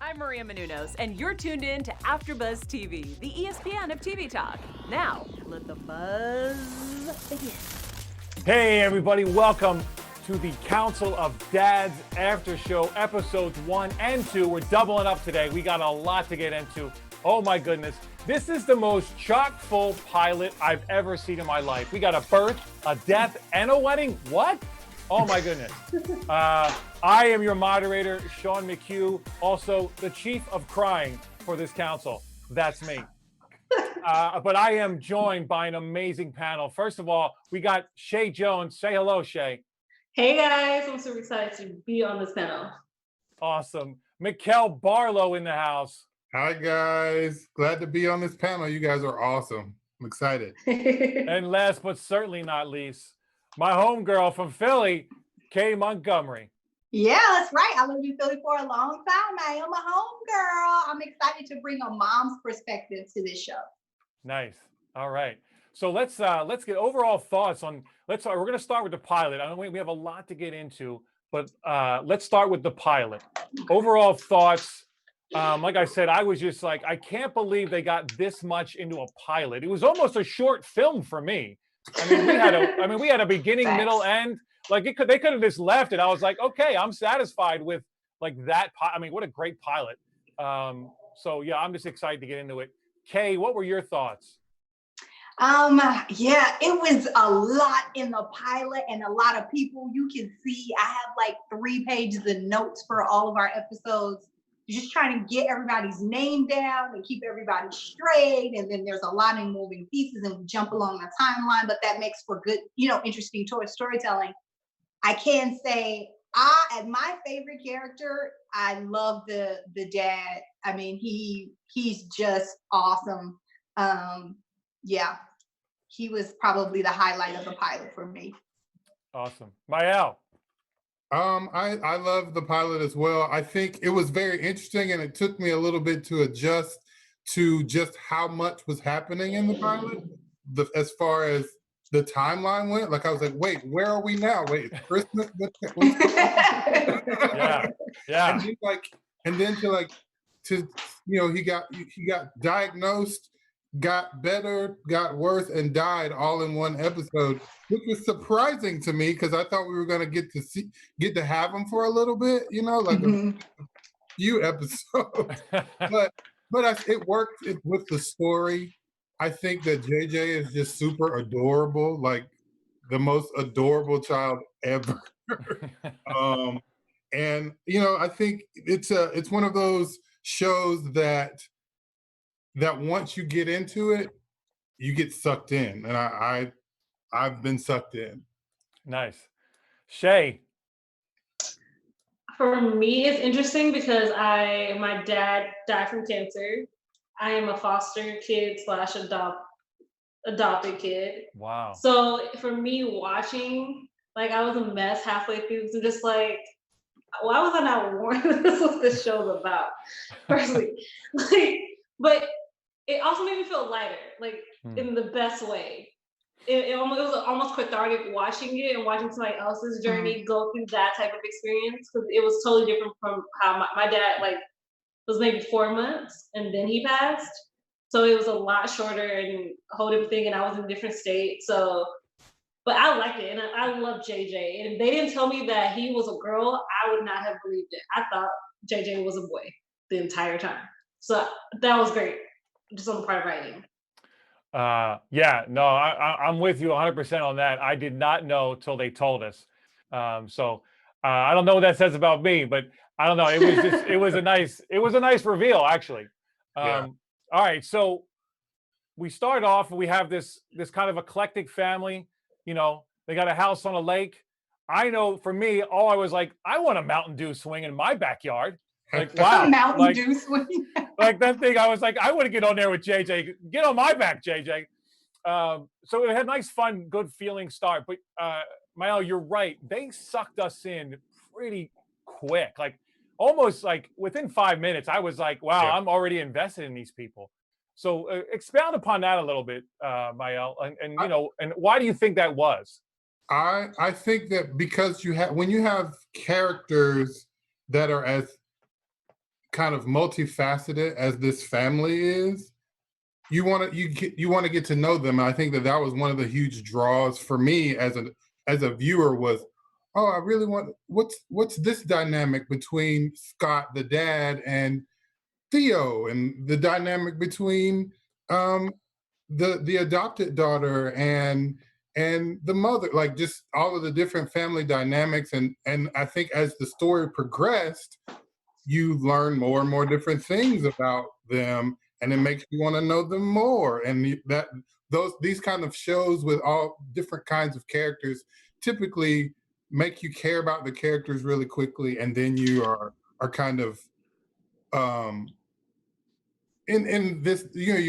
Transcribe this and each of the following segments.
I'm Maria Menounos, and you're tuned in to AfterBuzz TV, the ESPN of TV talk. Now, let the buzz begin. Hey, everybody, welcome to the Council of Dads After Show, episodes 1 and 2. We're doubling up today. We got a lot to get into. Oh, my goodness. This is the most chock-full pilot I've ever seen in my life. We got a birth, a death, and a wedding. What? Oh, my goodness. I am your moderator, Sean McHugh, also the chief of crying for this council. That's me. But I am joined by an amazing panel. First of all, we got Shaye Jones. Say hello, Shaye. Hey, guys. I'm super excited to be on this panel. Awesome. Mykell Barlow in the house. Hi, guys. Glad to be on this panel. You guys are awesome. I'm excited. And last but certainly not least, my homegirl from Philly, Chae Montgomery. Yeah, that's right. I lived in Philly for a long time. I am a homegirl. I'm excited to bring a mom's perspective to this show. Nice. All right. So let's get overall thoughts on. We're going to start with the pilot. I know we have a lot to get into, but let's start with the pilot. Overall thoughts. Like I said, I was just like, I can't believe they got this much into a pilot. It was almost a short film for me. I mean, we had a beginning, middle, end. Like they could have just left it. I was like, okay, I'm satisfied with like that. I mean, what a great pilot. So yeah, I'm just excited to get into it. Chae, what were your thoughts? Yeah, it was a lot in the pilot and a lot of people. You can see I have like 3 pages of notes for all of our episodes. Just trying to get everybody's name down and keep everybody straight. And then there's a lot of moving pieces and we jump along the timeline, but that makes for good, interesting storytelling. I can say as my favorite character, I love the dad. I mean, he's just awesome. Yeah, he was probably the highlight of the pilot for me. Awesome. Mykell. I love the pilot as well. I think it was very interesting and it took me a little bit to adjust to just how much was happening in the pilot. As far as the timeline went, like I was like, wait, where are we now? Wait, it's Christmas? Yeah. And then he got diagnosed, got better, got worse, and died all in one episode, which was surprising to me because I thought we were going to get to have him for a little bit, a few episodes. but it worked with the story. I think that JJ is just super adorable, like the most adorable child ever. And I think it's one of those shows that once you get into it, you get sucked in, and I've been sucked in. Nice. Shaye. For me, it's interesting because my dad died from cancer. I am a foster kid / adopted kid. Wow. So for me watching, like I was a mess halfway through. So just like, why was I not warned this is what this show's about? Personally, but it also made me feel lighter, like in the best way. It was almost cathartic watching it and watching somebody else's journey go through that type of experience, because it was totally different from how my dad was maybe 4 months and then he passed. So it was a lot shorter and a whole different thing, and I was in a different state. So, but I liked it, and I love JJ. And if they didn't tell me that he was a girl, I would not have believed it. I thought JJ was a boy the entire time. So that was great, just on the part of writing. I'm with you 100% on that. I did not know till they told us. I don't know what that says about me, but I don't know. It was a nice reveal, actually. Yeah. All right. So we start off, we have this kind of eclectic family, they got a house on a lake. I know for me, I was like, I want a Mountain Dew swing in my backyard. Like, wow. Mountain Dew swing. Like that thing, I was like, I want to get on there with JJ. Get on my back, JJ. So it had a nice, fun, good feeling start. But Mykell, you're right. They sucked us in pretty quick. Like almost like within 5 minutes, I was like, wow, I'm already invested in these people. So expound upon that a little bit, Mykell, and why do you think that was? I think that because when you have characters that are as kind of multifaceted as this family is, you want to get to know them. And I think that was one of the huge draws for me as a viewer was, oh, I really want, what's this dynamic between Scott, the dad, and Theo, and the dynamic between the adopted daughter and the mother, like just all of the different family dynamics. And I think as the story progressed, you learn more and more different things about them, and it makes you want to know them more. And these kind of shows with all different kinds of characters typically make you care about the characters really quickly, and then you are kind of in this, you know,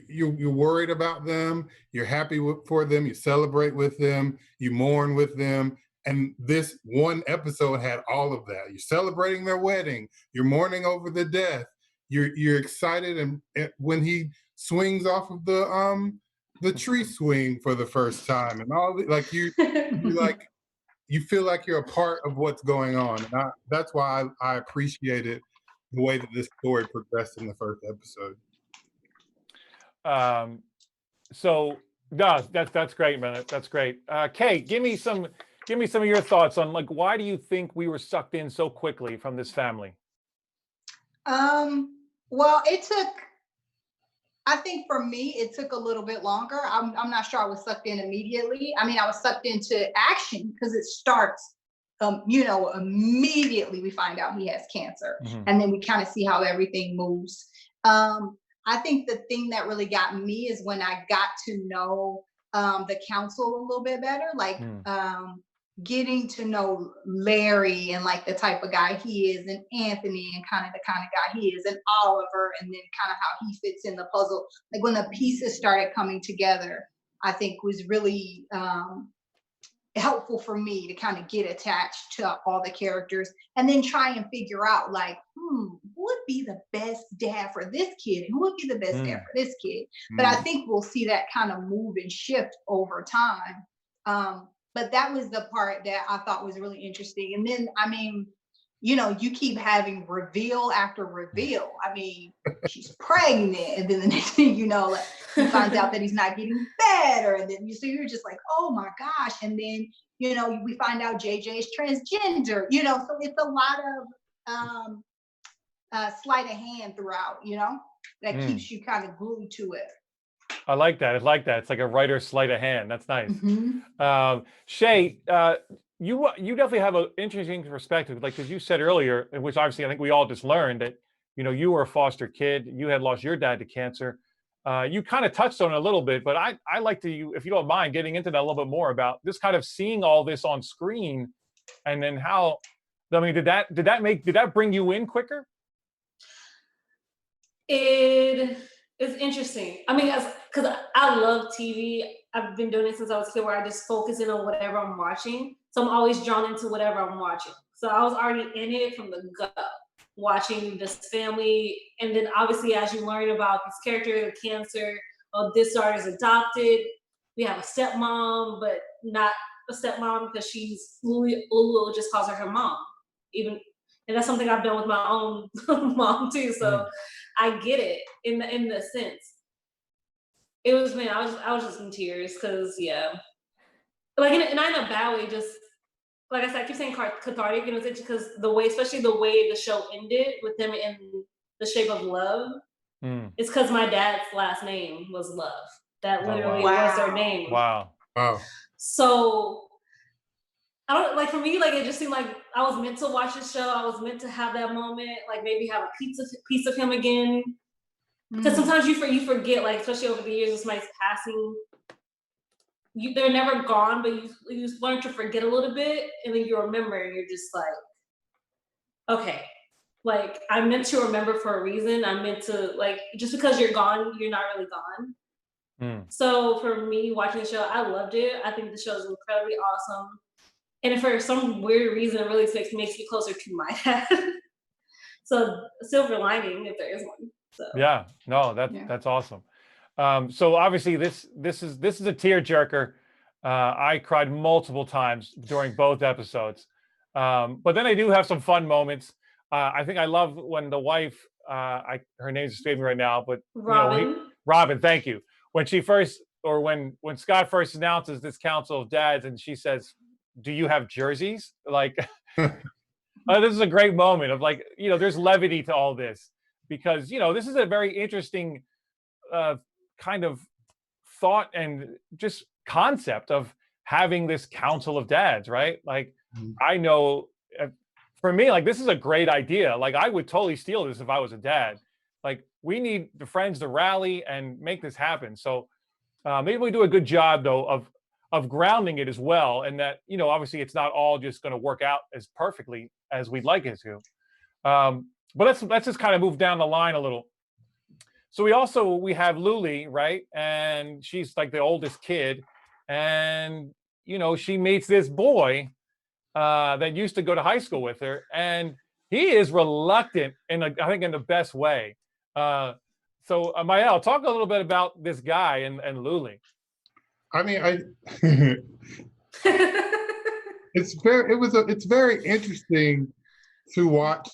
you're worried about them, you're happy for them, you celebrate with them, you mourn with them. And this one episode had all of that. You're celebrating their wedding, you're mourning over the death, you're excited, and when he swings off of the tree swing for the first time, and all like you like you feel like you're a part of what's going on. And that's why I appreciated the way that this story progressed in the first episode. So no, that's great, man. That's great. Kay, give me some of your thoughts on, like, why do you think we were sucked in so quickly from this family? Well, I think for me, it took a little bit longer. I'm not sure I was sucked in immediately. I mean, I was sucked into action because it starts, immediately we find out he has cancer. Mm-hmm. And then we kind of see how everything moves. I think the thing that really got me is when I got to know the council a little bit better, like getting to know Larry and like the type of guy he is, and Anthony and kind of the kind of guy he is, and Oliver, and then kind of how he fits in the puzzle. Like when the pieces started coming together, I think was really helpful for me to kind of get attached to all the characters, and then try and figure out like, who would be the best dad for this kid? Who would be the best dad for this kid? But I think we'll see that kind of move and shift over time. But that was the part that I thought was really interesting. And then, I mean, you keep having reveal after reveal. I mean, she's pregnant, and then the next thing you know, like, he finds out that he's not getting better, and then you're just like, oh my gosh. And then, we find out JJ is transgender. So it's a lot of sleight of hand throughout. That keeps you kind of glued to it. I like that. It's like a writer's sleight of hand. That's nice. Mm-hmm. Shaye, you definitely have an interesting perspective, like, because you said earlier, which obviously I think we all just learned, that you were a foster kid, you had lost your dad to cancer. You kind of touched on it a little bit, but I like to, if you don't mind, getting into that a little bit more about this, kind of seeing all this on screen, and then how. I mean, did that bring you in quicker? It is interesting. I mean, because I love TV. I've been doing it since I was a kid, where I just focus in on whatever I'm watching. So I'm always drawn into whatever I'm watching. So I was already in it from the gut, watching this family. And then obviously, as you learn about this character, the cancer, this daughter is adopted. We have a stepmom, but not a stepmom because she's Luly just calls her mom. And that's something I've done with my own mom too. So I get it in the sense. It was, man, I was just in tears because, yeah. Like, and not in a bad way, just, like I said, I keep saying cathartic, and it's because especially the way the show ended with them in The Shape of Love, it's because my dad's last name was Love. That literally was their name. Wow. So, I don't, like, for me, like, it just seemed like I was meant to watch this show. I was meant to have that moment, like maybe have a piece of him again. Because sometimes you forget, like, especially over the years, somebody's passing. They're never gone, but you learn to forget a little bit, and then you remember, and you're just like, okay, like, I'm meant to remember for a reason. I'm meant to, like, just because you're gone, you're not really gone. So for me, watching the show, I loved it. I think the show is incredibly awesome. And for some weird reason, it really makes me closer to my dad. So silver lining, if there is one. So. Yeah, no, that's awesome. So obviously this is a tearjerker. I cried multiple times during both episodes, but then I do have some fun moments. I think I love when the wife, her name's escaping me right now, but Robin. Robin, thank you. When she first, or when Scott first announces this council of dads, and she says, "Do you have jerseys?" Like, this is a great moment of like, there's levity to all this because this is a very interesting kind of thought and just concept of having this council of dads, right? Like, I know for me, like, this is a great idea. Like, I would totally steal this if I was a dad. Like, we need the friends to rally and make this happen. So maybe we do a good job though of grounding it as well, and that obviously it's not all just going to work out as perfectly as we'd like it to. But let's just kind of move down the line a little. So we have Luly, right? And she's like the oldest kid, and she meets this boy that used to go to high school with her, and he is reluctant I think in the best way. So Mykell, talk a little bit about this guy and Luly. I mean, it's very interesting to watch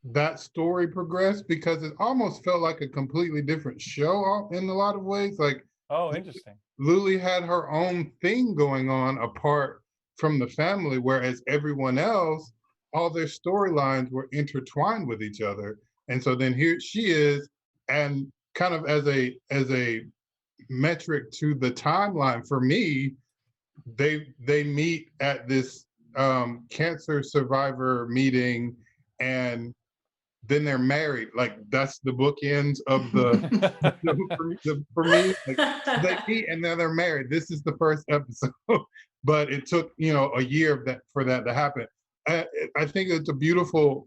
that story progress because it almost felt like a completely different show in a lot of ways. Like, oh, interesting. Luly had her own thing going on apart from the family, whereas everyone else, all their storylines were intertwined with each other. And so then here she is, and kind of as a metric to the timeline for me, they meet at this cancer survivor meeting, and then they're married. Like, that's the bookends of for me. Like, they meet and then they're married. This is the first episode, but it took a year for that to happen. I think it's a beautiful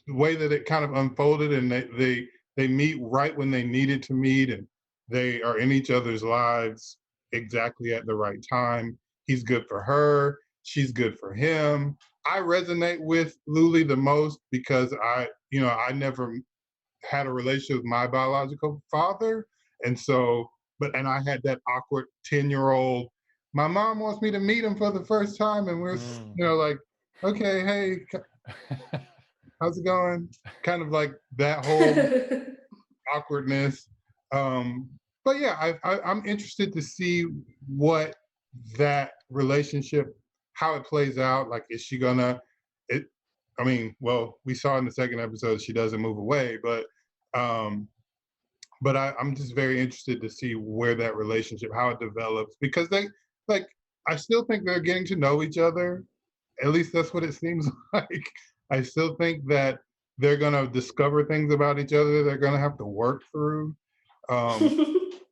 way that it kind of unfolded, and they meet right when they needed to meet, and they are in each other's lives exactly at the right time. He's good for her. She's good for him. I resonate with Luly the most because I never had a relationship with my biological father. And so, and I had that awkward 10-year-old, my mom wants me to meet him for the first time. And we're, like, okay, hey, how's it going? Kind of like that whole awkwardness. But yeah, I'm interested to see what that relationship, how it plays out. Like, is she gonna? We saw in the second episode she doesn't move away, but I'm just very interested to see where that relationship, how it develops, because I still think they're getting to know each other. At least that's what it seems like. I still think that they're gonna discover things about each other they're gonna have to work through.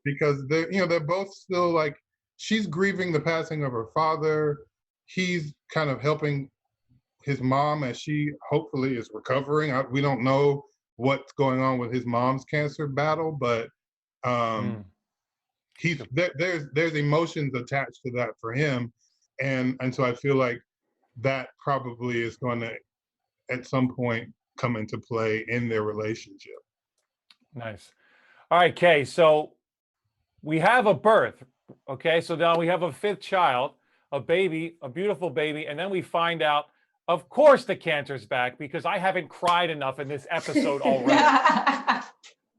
Because they're both still, like, she's grieving the passing of her father. He's kind of helping his mom as she hopefully is recovering. We don't know what's going on with his mom's cancer battle, but there's emotions attached to that for him, and so I feel like that probably is going to at some point come into play in their relationship. Nice. All right, Chae. So we have a birth. Okay, so now we have a fifth child, a baby, a beautiful baby, and then we find out, of course, the cancer's back because I haven't cried enough in this episode already.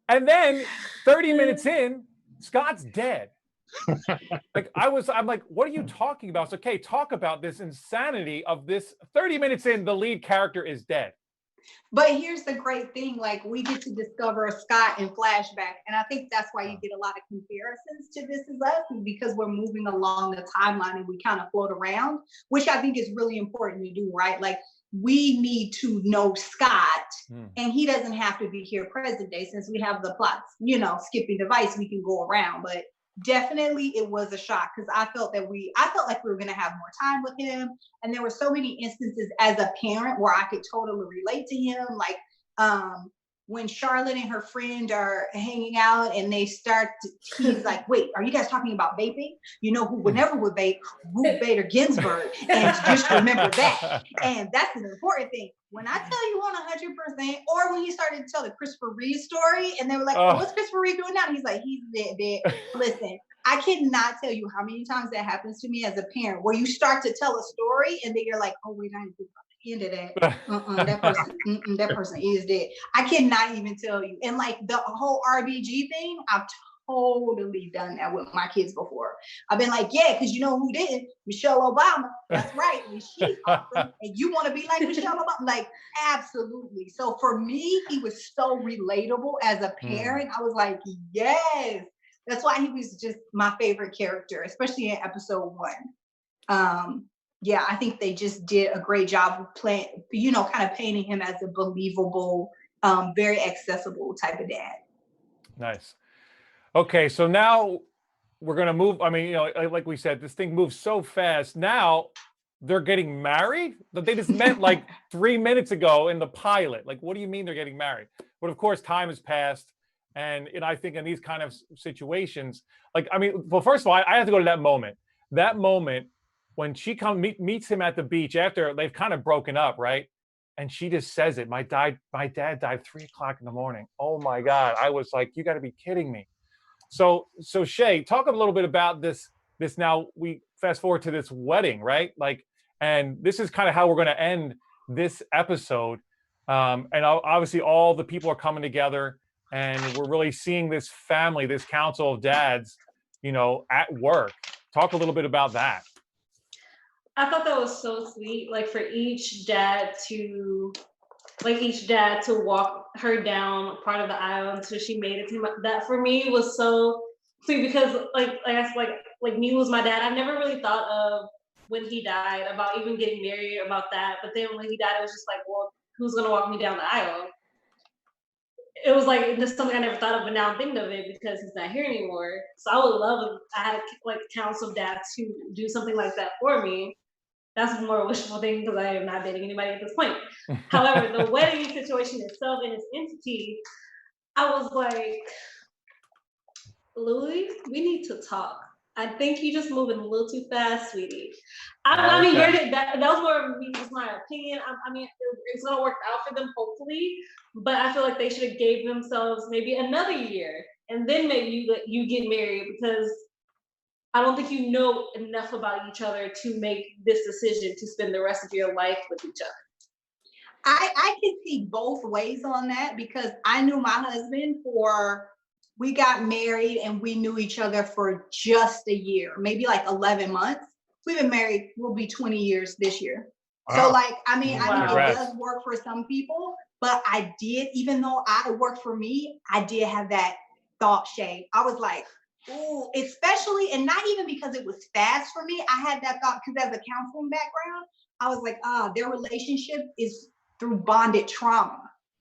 And then 30 minutes in, Scott's dead. I'm like, what are you talking about? So, Chae, talk about this insanity of this. 30 minutes in, the lead character is dead. But here's the great thing, like, we get to discover Scott in flashback. And I think that's why you get a lot of comparisons to This Is Us, because we're moving along the timeline and we kind of float around, which I think is really important to do, right? Like, we need to know Scott, and he doesn't have to be here present day since we have the plots, skipping device, we can go around. But definitely it was a shock because I felt like we were going to have more time with him, and there were so many instances as a parent where I could totally relate to him, like when Charlotte and her friend are hanging out and he's like, wait, are you guys talking about vaping? Who would never would vape? Ruth Bader Ginsburg. And just remember that. And that's an important thing. When I tell you 100%, or when he started to tell the Christopher Reeve story, and they were like, what's Christopher Reeve doing now? And he's like, he's dead. Listen, I cannot tell you how many times that happens to me as a parent, where you start to tell a story and then you're like, oh, wait, I didn't think about End of that. That person is dead. I cannot even tell you. And like the whole RBG thing, I've totally done that with my kids before. I've been like, yeah, because you know who did? Michelle Obama. That's right. And she's awesome. And you want to be like Michelle Obama? Like, absolutely. So for me, he was so relatable as a parent. I was like, yes. That's why he was just my favorite character, especially in episode 1. Yeah, I think they just did a great job of playing, kind of painting him as a believable, very accessible type of dad. Nice. Okay, so now we're going to move. I mean, like we said, this thing moves so fast. Now they're getting married? They just met like 3 minutes ago in the pilot. Like, what do you mean they're getting married? But of course, time has passed. And I think in these kind of situations, well, first of all, I have to go to that moment. That moment when she meets him at the beach after they've kind of broken up, right? And she just says it. My dad died 3 o'clock in the morning. Oh my God. I was like, you got to be kidding me. So Shay, talk a little bit about this. Now we fast forward to this wedding, right? And this is kind of how we're going to end this episode. And obviously all the people are coming together and we're really seeing this family, this council of dads, at work. Talk a little bit about that. I thought that was so sweet, like for each dad to walk her down part of the aisle until she made it to him. That for me was so sweet because like me was my dad. I never really thought of when he died about even getting married about that. But then when he died, it was just like, well, who's gonna walk me down the aisle? It was like this is something I never thought of, but now I'm thinking of it because he's not here anymore. So I would love if I had a council of dads to do something like that for me. That's more wishful thinking because I am not dating anybody at this point. However, the wedding situation itself and its entity, I was like, Luly, we need to talk. I think you're just moving a little too fast, sweetie. I mean, that was more of me, just my opinion. I mean, it's gonna work out for them, hopefully. But I feel like they should have gave themselves maybe another year, and then maybe you get married because I don't think you know enough about each other to make this decision to spend the rest of your life with each other. I can see both ways on that because I knew my husband we got married and we knew each other for just a year, maybe like 11 months. We've been married, we'll be 20 years this year. Wow. So I mean, it does work for some people, but I did, even though it worked for me, I did have that thought, Shay. I was like, ooh, especially, and not even because it was fast for me. I had that thought because as a counseling background, I was like, their relationship is through bonded trauma.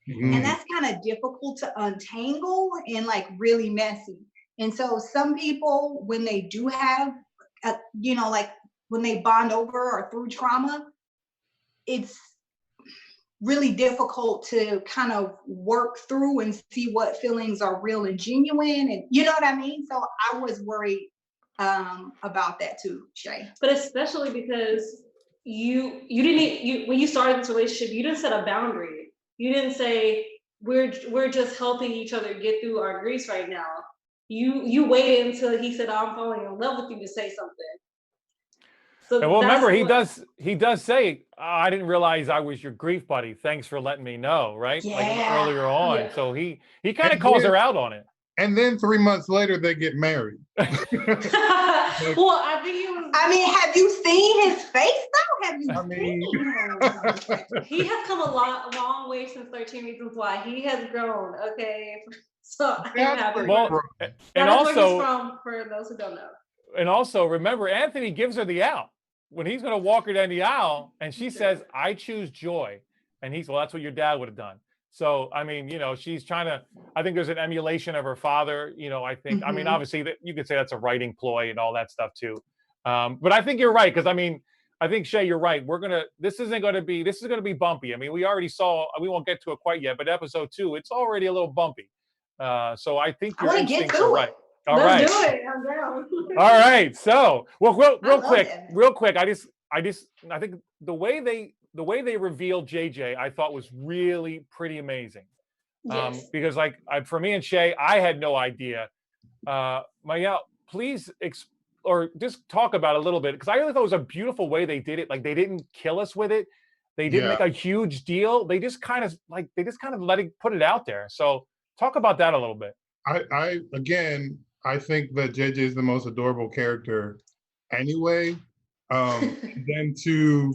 Mm-hmm. And that's kind of difficult to untangle and like really messy. And so some people, when they do have, when they bond over or through trauma, it's really difficult to kind of work through and see what feelings are real and genuine. And you know what I mean? So I was worried about that too, Shay. But especially because you didn't when you started this relationship, you didn't set a boundary. You didn't say we're just helping each other get through our griefs right now. You waited until he said, I'm falling in love with you to say something. So and well, remember, he does say, I didn't realize I was your grief buddy. Thanks for letting me know, right? Yeah. Like earlier on. Yeah. So he kind of calls her out on it. And then 3 months later, they get married. Well, I think it was. I mean, have you seen his face though? Have you seen him? He has come a long way since 13 Reasons Why. He has grown. Okay, so I'm happy. Well, and also, for those who don't know. And also, remember, Anthony gives her the out when he's going to walk her down the aisle, and she says, "I choose joy," and he's, well, that's what your dad would have done. So, I mean, she's trying to, I think there's an emulation of her father, I think, I mean, obviously that you could say that's a writing ploy and all that stuff too. But I think you're right. Cause I mean, I think Shay, you're right. This is going to be bumpy. I mean, we already saw, we won't get to it quite yet, but episode 2, it's already a little bumpy. So I think your instincts are right. All right. Let's do it. I'm down. All right. So, well, real quick. I think the way they revealed JJ, I thought was really pretty amazing. Yes. Because for me and Shay, I had no idea. Mykell, please or just talk about it a little bit, because I really thought it was a beautiful way they did it. Like, they didn't kill us with it. They didn't Yeah. make a huge deal. They just kind of put it out there. So talk about that a little bit. I I think that JJ is the most adorable character anyway. Then to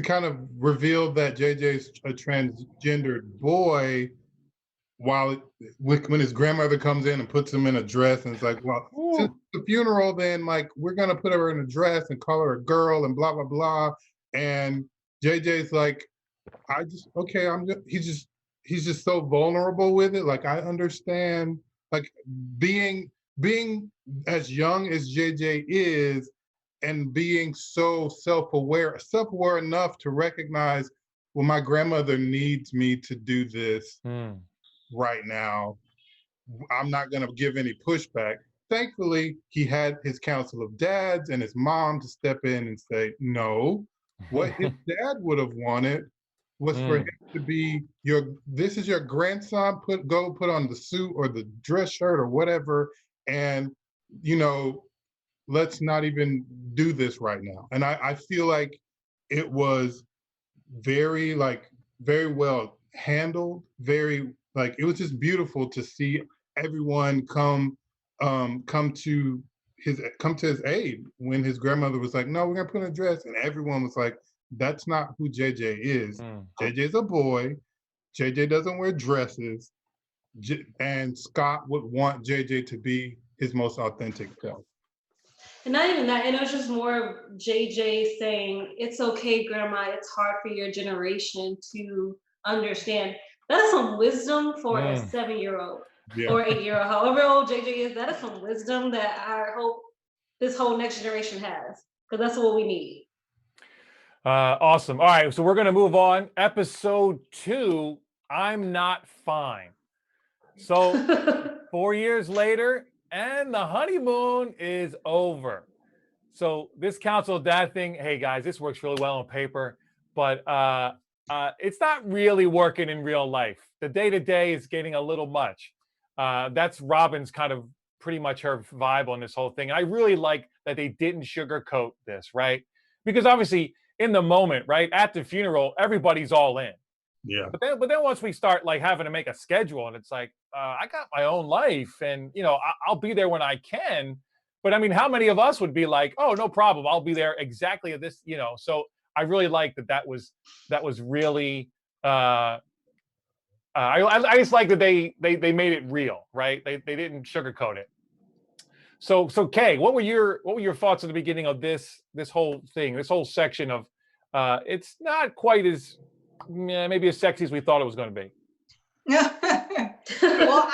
kind of reveal that JJ's a transgendered boy when his grandmother comes in and puts him in a dress, and it's like, well, since the funeral, then like we're gonna put her in a dress and call her a girl and blah blah blah. And JJ's like, he's just so vulnerable with it. Like I understand, like being as young as JJ is, and being so self-aware enough to recognize, well, my grandmother needs me to do this right now. I'm not going to give any pushback. Thankfully, he had his council of dads and his mom to step in and say, no, what his dad would have wanted was for him to be this is your grandson, go put on the suit or the dress shirt or whatever, and let's not even do this right now. And I feel like it was very well handled, it was just beautiful to see everyone come to his aid when his grandmother was like, no, we're gonna put on a dress, and everyone was like, that's not who JJ is. JJ's a boy. JJ doesn't wear dresses. And Scott would want JJ to be his most authentic self. And not even that, and it was just more of JJ saying, it's okay, Grandma, it's hard for your generation to understand. That is some wisdom for a 7-year-old or 8-year-old, however old JJ is. That is some wisdom that I hope this whole next generation has, because that's what we need. Awesome. All right, so we're going to move on. Episode 2, I'm Not Fine. So 4 years later, and the honeymoon is over. So this council of dad thing, hey guys, this works really well on paper, but it's not really working in real life. The day-to-day is getting a little much. That's Robin's kind of pretty much her vibe on this whole thing. And I really like that they didn't sugarcoat this, right? Because obviously in the moment, right, at the funeral, everybody's all in. Yeah. But then once we start like having to make a schedule, and it's like, I got my own life, and I'll be there when I can. But I mean, how many of us would be like, oh, no problem, I'll be there exactly at this, So I really like that was really. I just like that they made it real, right? They didn't sugarcoat it. So Kay, what were your thoughts at the beginning of this whole thing, this whole section of it's not quite as maybe as sexy as we thought it was going to be? Well,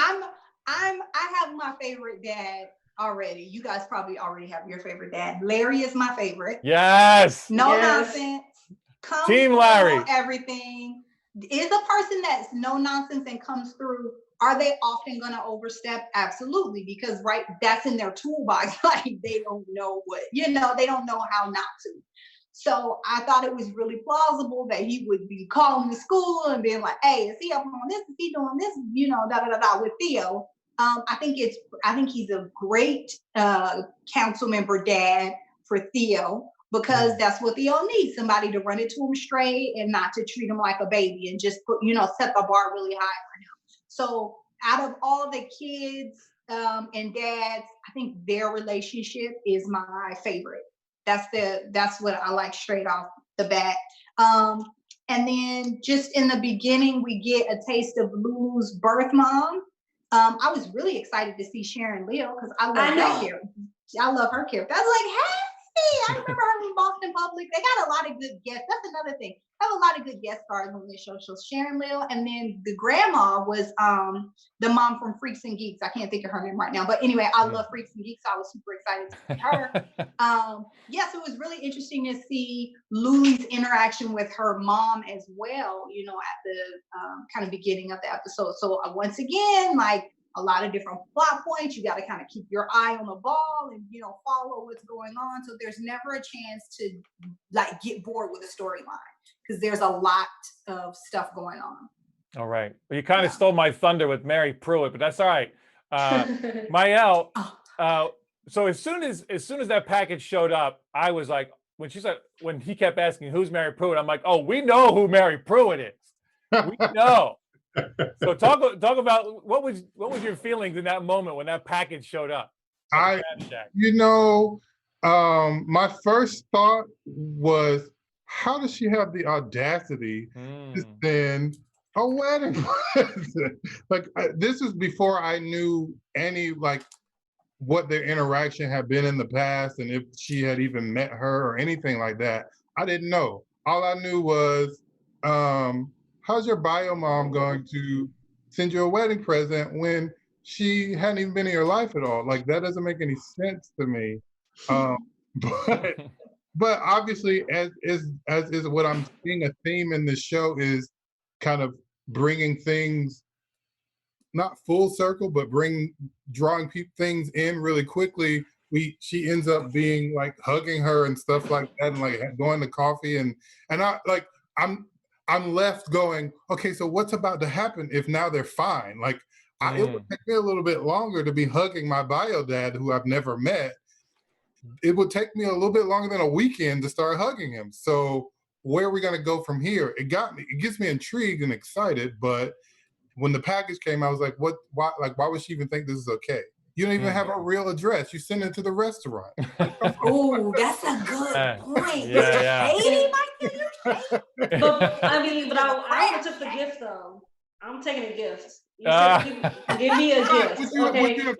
I have my favorite dad already. You guys probably already have your favorite dad. Larry is my favorite. Yes. No nonsense. Team Larry. Everything. Is a person that's no nonsense and comes through. Are they often going to overstep? Absolutely, because that's in their toolbox. Like they don't know they don't know how not to. So I thought it was really plausible that he would be calling the school and being like, hey, is he up on this? Is he doing this? With Theo. I think he's a great council member dad for Theo, because that's what Theo needs, somebody to run it to him straight and not to treat him like a baby and just set the bar really high for him. So out of all the kids and dads, I think their relationship is my favorite. That's what I like straight off the bat. And then just in the beginning, we get a taste of Lulu's birth mom. I was really excited to see Sharon Leo because I love that character. I love her character. I was like, hey, I remember her from Boston Public. They got a lot of good guests. That's another thing. I have a lot of good guest stars on this show. So Sharon Leo, and then the grandma was the mom from Freaks and Geeks. I can't think of her name right now, but anyway, I love Freaks and Geeks. So I was super excited to see her. Yes, it was really interesting to see Luly's interaction with her mom as well. At the kind of beginning of the episode. So once again, like a lot of different plot points. You got to kind of keep your eye on the ball and follow what's going on. So there's never a chance to like get bored with a storyline, because there's a lot of stuff going on. All right. Well, you kind of stole my thunder with Mary Pruitt, but that's all right. Mykell, so as soon as that package showed up, I was like, when he kept asking who's Mary Pruitt, I'm like, oh, we know who Mary Pruitt is. We know. So talk about what was your feelings in that moment when that package showed up? My first thought was, how does she have the audacity to send a wedding present? Like, this is before I knew any, like, what their interaction had been in the past and if she had even met her or anything like that. I didn't know. All I knew was, how's your bio mom going to send you a wedding present when she hadn't even been in your life at all? Like, that doesn't make any sense to me. But obviously, as is what I'm seeing a theme in this show is kind of bringing things not full circle, but drawing things in really quickly. She ends up being like hugging her and stuff like that, and like going to coffee, and I'm left going, okay, so what's about to happen if now they're fine? Like, it would take me a little bit longer to be hugging my bio dad, who I've never met. It would take me a little bit longer than a weekend to start hugging him. So where are we going to go from here? It gets me intrigued and excited, but when the package came, I was like, why would she even think this is okay? You don't even have a real address. You send it to the restaurant. Oh, that's a good point. Yeah. But I took the gift though. I'm taking a gift. You said, give me a gift.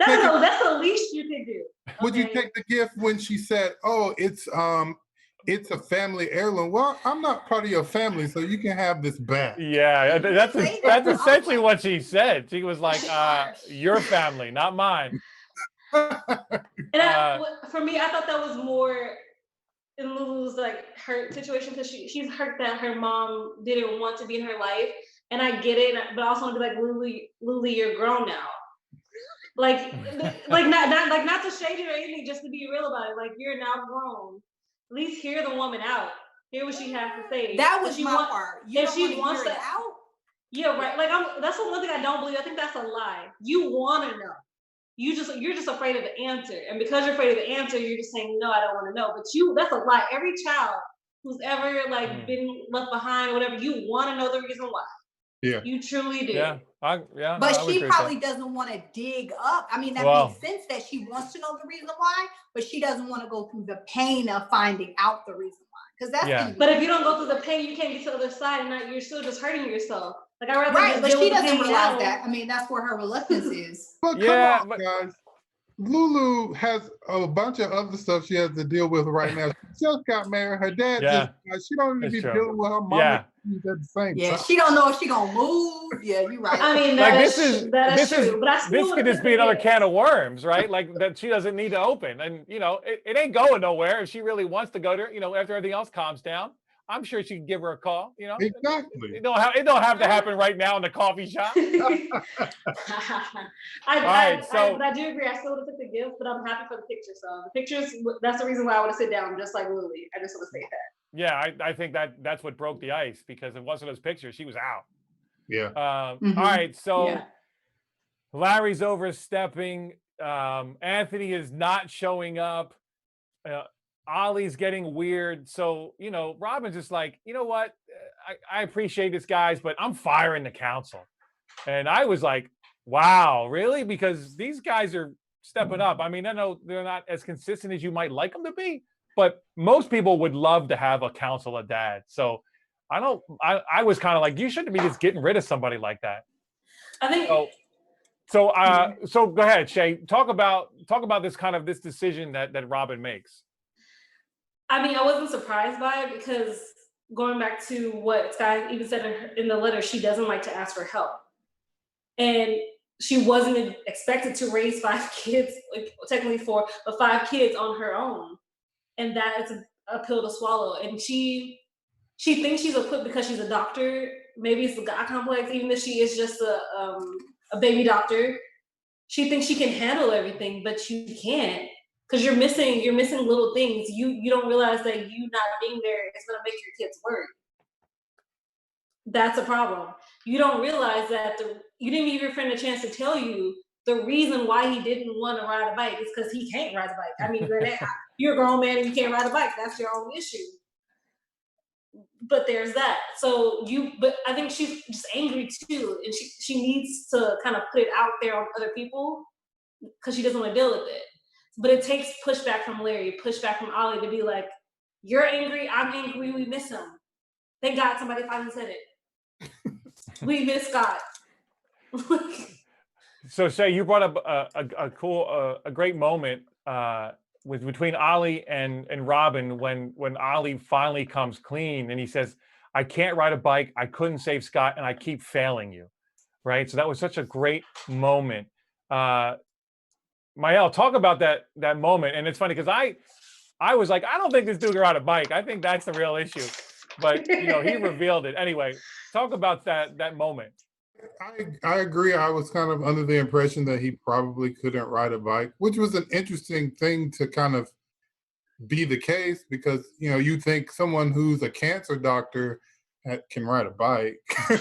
That's the least you can do. Okay? Would you take the gift when she said, "Oh, it's a family heirloom"? Well, I'm not part of your family, so you can have this back. Yeah, that's essentially what she said. She was like, "Your family, not mine." And for me, I thought that was more in Lulu's like hurt situation, because she's hurt that her mom didn't want to be in her life. And I get it, but I also want to be like, Luly, you're grown now. Like not to shade you or anything, just to be real about it. Like, you're now grown. At least hear the woman out. Hear what she has to say. That was my part. If she wants to out, yeah, right. Like, that's the one thing I don't believe. I think that's a lie. You want to know. You're just afraid of the answer, and because you're afraid of the answer, you're just saying no, I don't want to know. But that's a lie. Every child who's ever been left behind, or whatever, you want to know the reason why. Yeah, you truly do. Yeah, but she probably doesn't want to dig up. I mean, that makes sense that she wants to know the reason why, but she doesn't want to go through the pain of finding out the reason why. Because that's But if you don't go through the pain, you can't get to the other side, and you're still just hurting yourself. Like, I rather but she doesn't realize that. I mean, that's where her reluctance is. But come on, guys. Lulu has a bunch of other stuff she has to deal with right now. She just got married. Her dad she don't even be dealing with her mom at the same time. She don't know if she gonna move. Yeah, you're right. I mean, this could just be another can of worms, right? Like, that she doesn't need to open. And it ain't going nowhere. If she really wants to go to, after everything else calms down, I'm sure she can give her a call. Exactly. It don't have to happen right now in the coffee shop. But I do agree. I still would have took the gift, but I'm happy for the picture. So the pictures, that's the reason why I want to sit down, just like Luly. I just want to say that. Yeah, I think that's what broke the ice, because if it wasn't those pictures, she was out. Yeah. All right, so Larry's overstepping. Anthony is not showing up. Ollie's getting weird. So, Robin's just like, you know what? I appreciate this, guys, but I'm firing the council. And I was like, wow, really? Because these guys are stepping up. I mean, I know they're not as consistent as you might like them to be, but most people would love to have a council of dads. So I was kind of like, you shouldn't be just getting rid of somebody like that. I think so go ahead, Shay. Talk about this decision that Robin makes. I mean, I wasn't surprised by it, because going back to what Sky even said in the letter, she doesn't like to ask for help. And she wasn't expected to raise 5 kids, like technically 4, but 5 kids on her own. And that is a pill to swallow. And she thinks she's equipped because she's a doctor. Maybe it's the God complex, even if she is just a baby doctor. She thinks she can handle everything, but you can't. Because you're missing little things. You don't realize that you not being there is gonna make your kids worry. That's a problem. You don't realize that you didn't give your friend a chance to tell you the reason why he didn't want to ride a bike is because he can't ride a bike. I mean, you're a grown man and you can't ride a bike. That's your own issue. But there's that. But I think she's just angry too, and she needs to kind of put it out there on other people because she doesn't want to deal with it. But it takes pushback from Larry, pushback from Ollie to be like, you're angry, I'm angry, we miss him. Thank God somebody finally said it. We miss Scott. So Shay, you brought up a great moment between Ollie and Robin when Ollie finally comes clean and he says, I can't ride a bike, I couldn't save Scott, and I keep failing you. Right? So that was such a great moment. Mykell, talk about that moment. And it's funny because I was like, I don't think this dude can ride a bike. I think that's the real issue. But he revealed it. Anyway, talk about that moment. I agree. I was kind of under the impression that he probably couldn't ride a bike, which was an interesting thing to kind of be the case because, you think someone who's a cancer doctor can ride a bike. I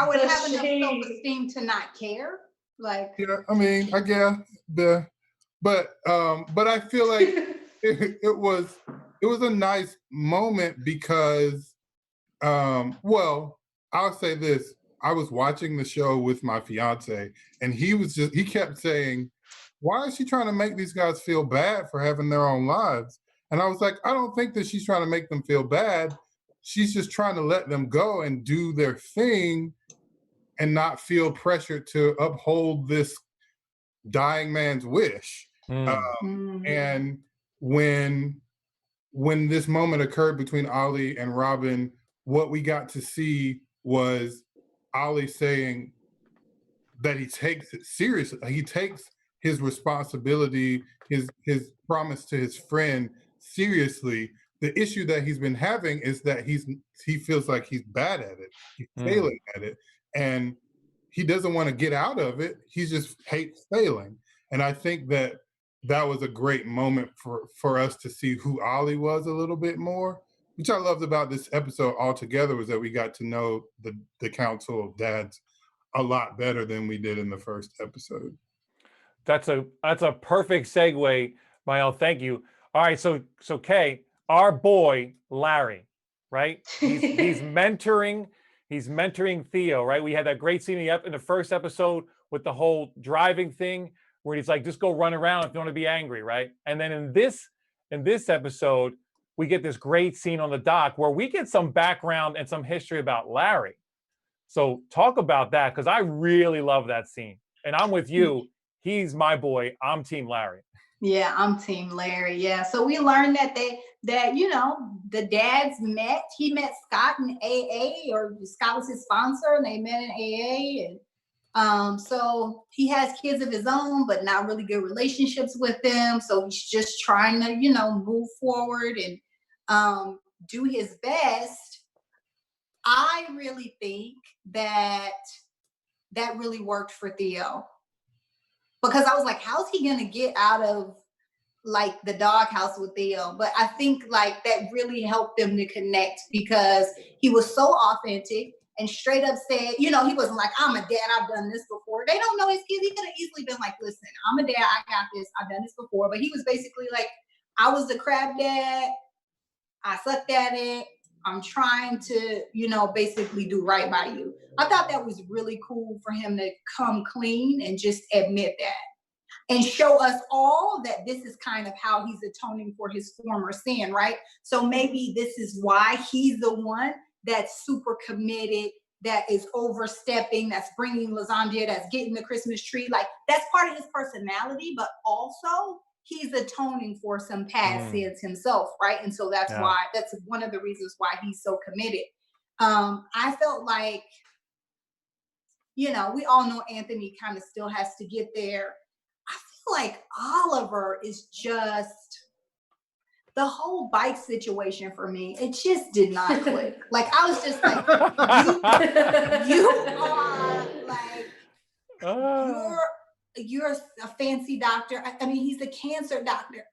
would have enough self-esteem to not care. Like, I mean, I guess but I feel like it was a nice moment because, well, I'll say this. I was watching the show with my fiance and he kept saying, why is she trying to make these guys feel bad for having their own lives? And I was like, I don't think that she's trying to make them feel bad. She's just trying to let them go and do their thing and not feel pressured to uphold this dying man's wish. And when this moment occurred between Ollie and Robin, what we got to see was Ollie saying that he takes it seriously. He takes his responsibility, his promise to his friend seriously. The issue that he's been having is that he feels like he's bad at it. He's failing at it. And he doesn't want to get out of it. He just hates failing. And I think that was a great moment for us to see who Ollie was a little bit more, which I loved about this episode altogether was that we got to know the Council of Dads a lot better than we did in the first episode. That's a perfect segue, Mykell. Thank you. All right, so Kay, our boy Larry, right? He's mentoring Theo, right? We had that great scene in the first episode with the whole driving thing where he's like, just go run around if you want to be angry, right? And then in this episode, we get this great scene on the dock where we get some background and some history about Larry. So talk about that, because I really love that scene. And I'm with you. He's my boy. I'm Team Larry. Yeah, I'm Team Larry. Yeah. So we learned that the dads met. He met Scott in AA, or Scott was his sponsor, and they met in AA. And so he has kids of his own, but not really good relationships with them. So he's just trying to, move forward and do his best. I really think that really worked for Theo. Because I was like, how's he gonna get out of like the doghouse with Theo? But I think like that really helped them to connect because he was so authentic and straight up said, he wasn't like, I'm a dad, I've done this before. They don't know his kids. He could have easily been like, listen, I'm a dad, I got this, I've done this before. But he was basically like, I was the crab dad, I sucked at it, I'm trying to, basically do right by you. I thought that was really cool for him to come clean and just admit that and show us all that this is kind of how he's atoning for his former sin, right? So maybe this is why he's the one that's super committed, that is overstepping, that's bringing lasagna, that's getting the Christmas tree. Like that's part of his personality, but also he's atoning for some past sins himself, right? And so that's one of the reasons why he's so committed. I felt like, we all know Anthony kind of still has to get there. I feel like Oliver is just, the whole bike situation for me, it just did not click. Like I was just like, you are like, you're a fancy doctor. I mean, he's a cancer doctor.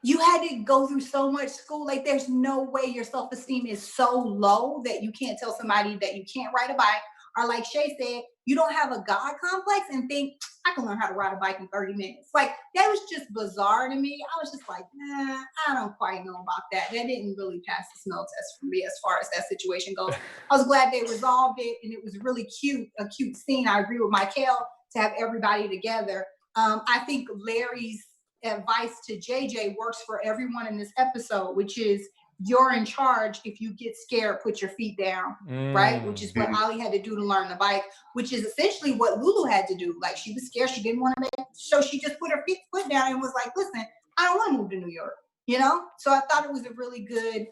You had to go through so much school. Like, there's no way your self-esteem is so low that you can't tell somebody that you can't ride a bike. Or like Shay said, you don't have a God complex and think, I can learn how to ride a bike in 30 minutes. Like, that was just bizarre to me. I was just like, nah, I don't quite know about that. That didn't really pass the smell test for me as far as that situation goes. I was glad they resolved it, and it was really cute, a cute scene. I agree with Mykell to have everybody together. I think Larry's advice to JJ works for everyone in this episode, which is, you're in charge. If you get scared, put your feet down, right? Which is what Ali had to do to learn the bike, which is essentially what Lulu had to do. Like, she was scared, she didn't want to make, so she just put her foot down and was like, listen, I don't want to move to New York, you know? So I thought it was a really good,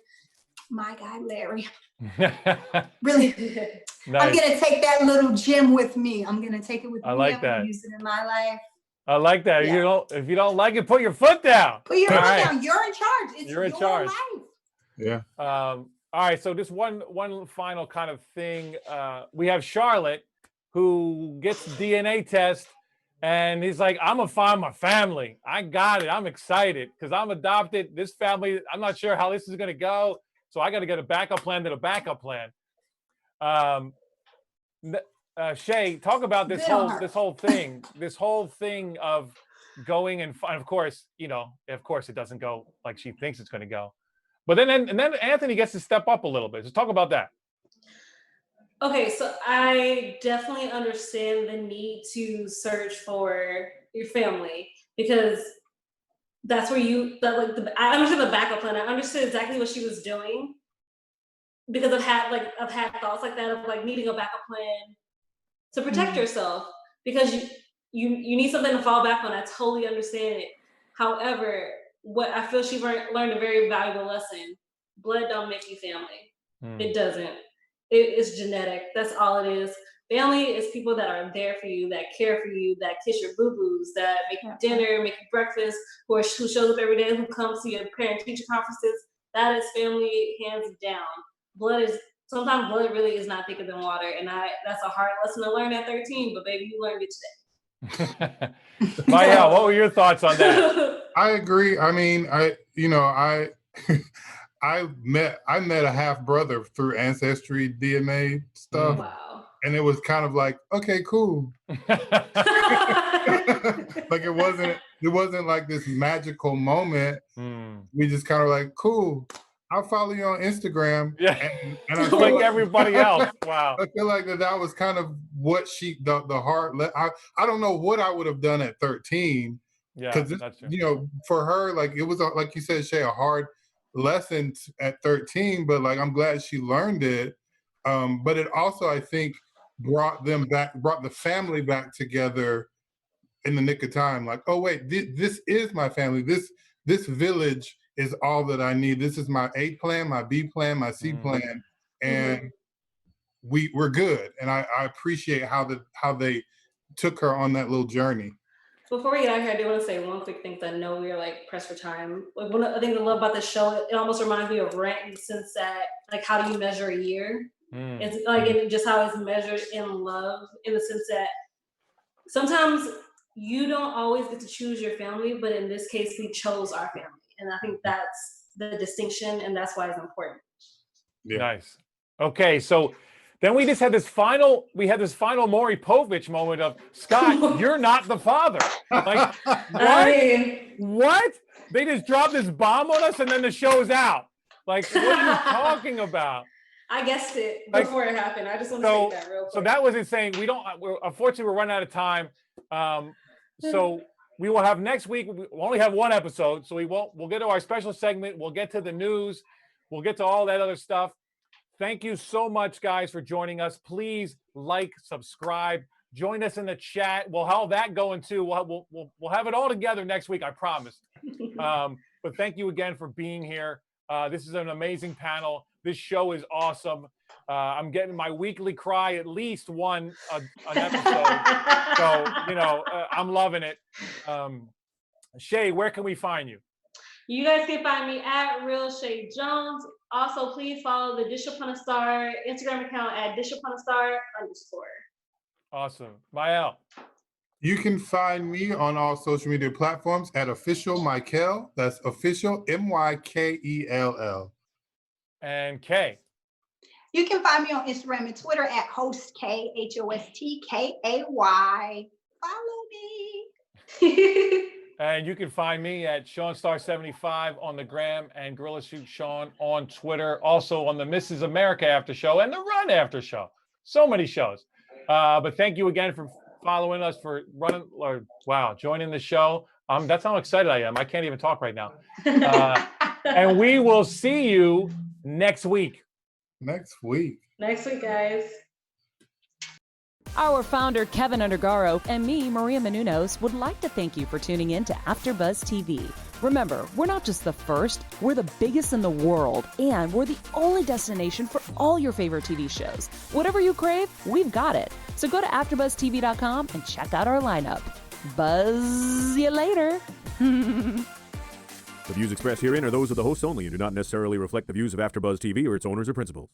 my guy, Larry. Really good. Nice. I'm going to take that little gem with me. I'm going to take it with me. Like I'm that. going to use it in my life. I like that. Yeah. If you don't like it, put your foot down. Put your foot down. You're in charge. It's You're in charge. Life. Yeah. All right. So just one final kind of thing. We have Charlotte, who gets the DNA test, and he's like, I'm gonna find my family. I got it. I'm excited because I'm adopted. This family, I'm not sure how this is gonna go, so I got to get a backup plan to the backup plan. Shaye, talk about this whole thing of going, and of course, it doesn't go like she thinks it's going to go. But then Anthony gets to step up a little bit. Just talk about that. Okay, so I definitely understand the need to search for your family, because that's where I understand the backup plan. I understood exactly what she was doing, because I've had thoughts like that of like needing a backup plan to protect yourself, because you need something to fall back on. I totally understand it. However, what I feel she learned a very valuable lesson: blood don't make you family. It doesn't. It's genetic. That's all it is. Family is people that are there for you, that care for you, that kiss your boo-boos, that make you dinner, make you breakfast, who shows up every day, who comes to your parent-teacher conferences. That is family, hands down. Sometimes blood really is not thicker than water, and that's a hard lesson to learn at 13, but baby, you learned it today. Mykell, what were your thoughts on that? I agree. I mean, I met a half brother through ancestry DNA stuff. Wow. And it was kind of like, okay, cool. Like it wasn't like this magical moment. We just kind of like, cool. I'll follow you on Instagram. Yeah. And I feel like everybody else. Wow. I feel like that was kind of what the heart. I don't know what I would have done at 13. Yeah, because for her, like, it was like you said, Shay, a hard lesson at 13. But like, I'm glad she learned it. But it also, I think, brought the family back together in the nick of time. Like, oh wait, this is my family. This village is all that I need. This is my A plan, my B plan, my C plan, and we're good. And I appreciate how they took her on that little journey. Before we get out here, I do want to say one quick thing, because I know we are like pressed for time. Like, one of the things I love about the show, it almost reminds me of Rent, in the sense that, like, how do you measure a year? It's like, and just how it's measured in love, in the sense that sometimes you don't always get to choose your family, but in this case, we chose our family. And I think that's the distinction, and that's why it's important. Yeah. Nice. Okay, so then we had this final Maury Povich moment of, Scott, you're not the father. Like, what? What? They just dropped this bomb on us and then the show's out. Like, what are you talking about? I guessed it before it happened. I just want to say that real quick. So that was insane. Unfortunately, we're running out of time. So we will have next week. We'll only have one episode, so we'll get to our special segment. We'll get to the news. We'll get to all that other stuff. Thank you so much, guys, for joining us. Please like, subscribe, join us in the chat. We'll have that going too. We'll have it all together next week, I promise. But thank you again for being here. This is an amazing panel. This show is awesome. I'm getting my weekly cry, at least one an episode. So, I'm loving it. Shay, where can we find you? You guys can find me at Real Shaye Jones. Also, please follow the Dish Upon a Star Instagram account at @dishuponastar_. Awesome. Mykell. You can find me on all social media platforms at official Mykell. That's official MYKELL. And Kay. You can find me on Instagram and Twitter at hostkay, HOSTKAY. Follow me. And you can find me at SeanStar75 on the gram and Gorilla Shoot Sean on Twitter. Also on the Mrs. America After Show and the Run After Show. So many shows. But thank you again for following us, for joining the show. That's how excited I am. I can't even talk right now. And we will see you next week. Next week, guys. Our founder, Kevin Undergaro, and me, Maria Menounos, would like to thank you for tuning in to AfterBuzz TV. Remember, we're not just the first, we're the biggest in the world, and we're the only destination for all your favorite TV shows. Whatever you crave, we've got it. So go to AfterBuzzTV.com and check out our lineup. Buzz you later. The views expressed herein are those of the hosts only and do not necessarily reflect the views of AfterBuzz TV or its owners or principals.